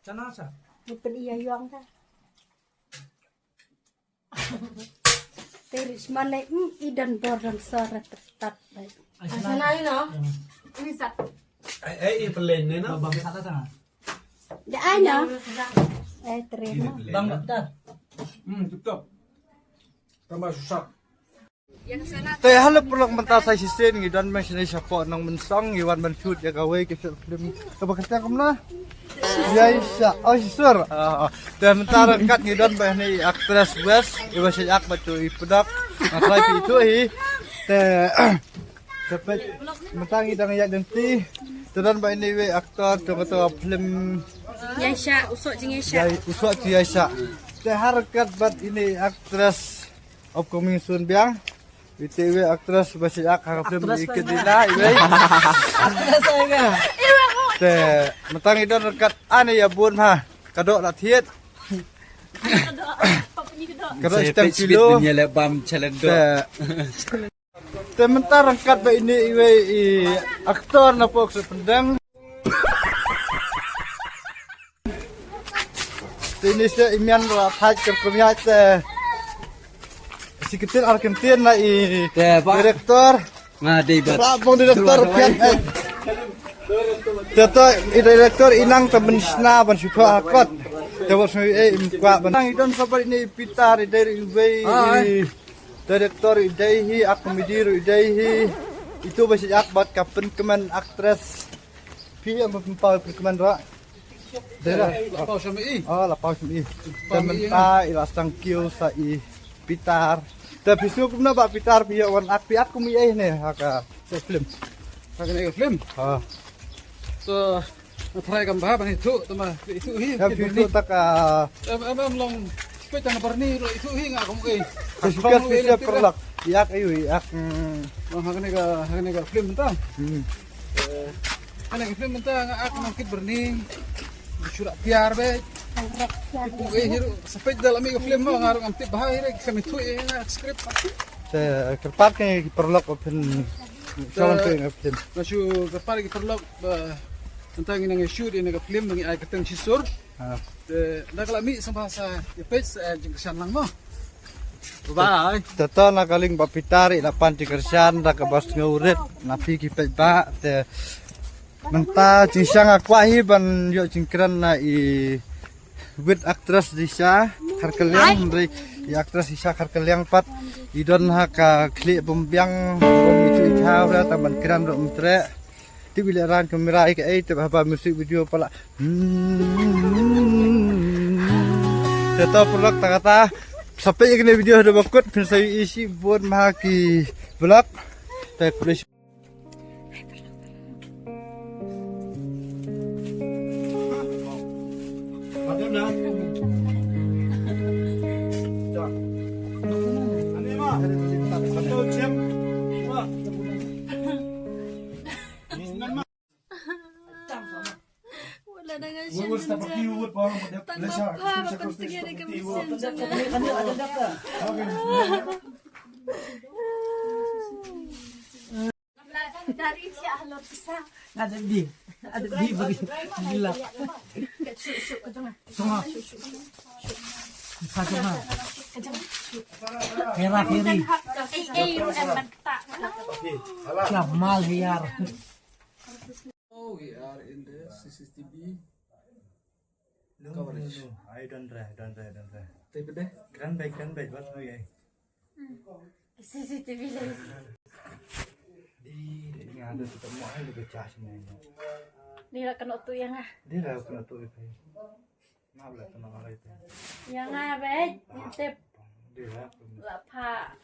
Sana sa? Bukan iya yuang ta. Teris mana idan borang sore tetat baik. Sana yun no? Ini sa. Ipalin na no? Babang kata sana. Da ano? Terima. Bang dah. Tutup. Tambah susah. Tay halap pulang mentah saya sistem ngidan mas ni siapa nang mensang iwan menshoot ya gawe ke film kabakasnya kamna ya isa oh sur dan mentara kat ngidan bah ni aktris west iwa saya ak batu ipudak atrai itu te dapat mentang idang ya ganti dan bah ni we aktor to film Yasha usok jeng ya Yasha. usok Yasha te harkat bat ini aktris upcoming soon biang BTW aktris basiak harapnya ikut dina iwe. Aktris saya. Te mentang idon rekat ane ya bun ha. Kadok latihan. Kadok setengah kilo. Punya lebam challenge. Te mentar rekat ba ini iwe aktor na po sa pendang. Ini saya imian rapat kerkumiat si kecil Argentina na direktor Ngadi bat. Rabong direktor pian Tato direktor inang tabenisna ban suka akot Tawas impa banang idon sabar ini pitar dari direktor idaihi akmidiru idaihi itu basi akbat kapen keman aktris pi am pempal keman ra daerah Lapau sama i. lapau simi tementa ilasang kio sa pitar tapi suku na ba pitar piya wan akpi aku mi ne haka sa film Kagak film. So, try kan bah bang itu tama itu hi. ya itu tak Am long spet ang barni itu hi nga kung kay. kesukaan spesial perlak yak ayu yak Hagani ka film ta. Hagani film ta nga ak mangkit barni. Surat tiar be. Kung hiru spet dalam mi film mo ngarong am tip bahay rek kami tu nga script. kerpat kan perlak open sawan tu film Masyu kapal ki perlok tentang ini shoot ini ka film ngi ay katang sisur. Nakala mi sa bahasa ya page jengkesan lang mo. Bye. Tata na kaling bapitari na pantikersan da kabas ngaurit na piki ba te menta cingsang akwahi ban yo cingkran na with aktris Disha Karkelyang dari aktris Disha Karkelyang pat idon ha ka kli bombyang itu ithawra taman kran ro mtre ti bilaran kamera ke te ba musik video pala Tata pulak kata sampai ini video udah bakut saya isi buat mahaki vlog teh kulis Wala na nga siya nandiyan. Tangmapara pentingnya na kami siya dari siya halot isa. Ada di bagi gila. Sama. Sama. Kira kiri. Siap mal hiar. Oh, we are in the CCTV coverage. I don't try. Tapi deh. Grand bike what no yai. CCTV lagi. Di ada tetap mau ada becah semuanya. Nila kena tu yang Dia dah kena tu itu. Nah, boleh tenang lah itu. Yang bet, intip Dia dah. lapa.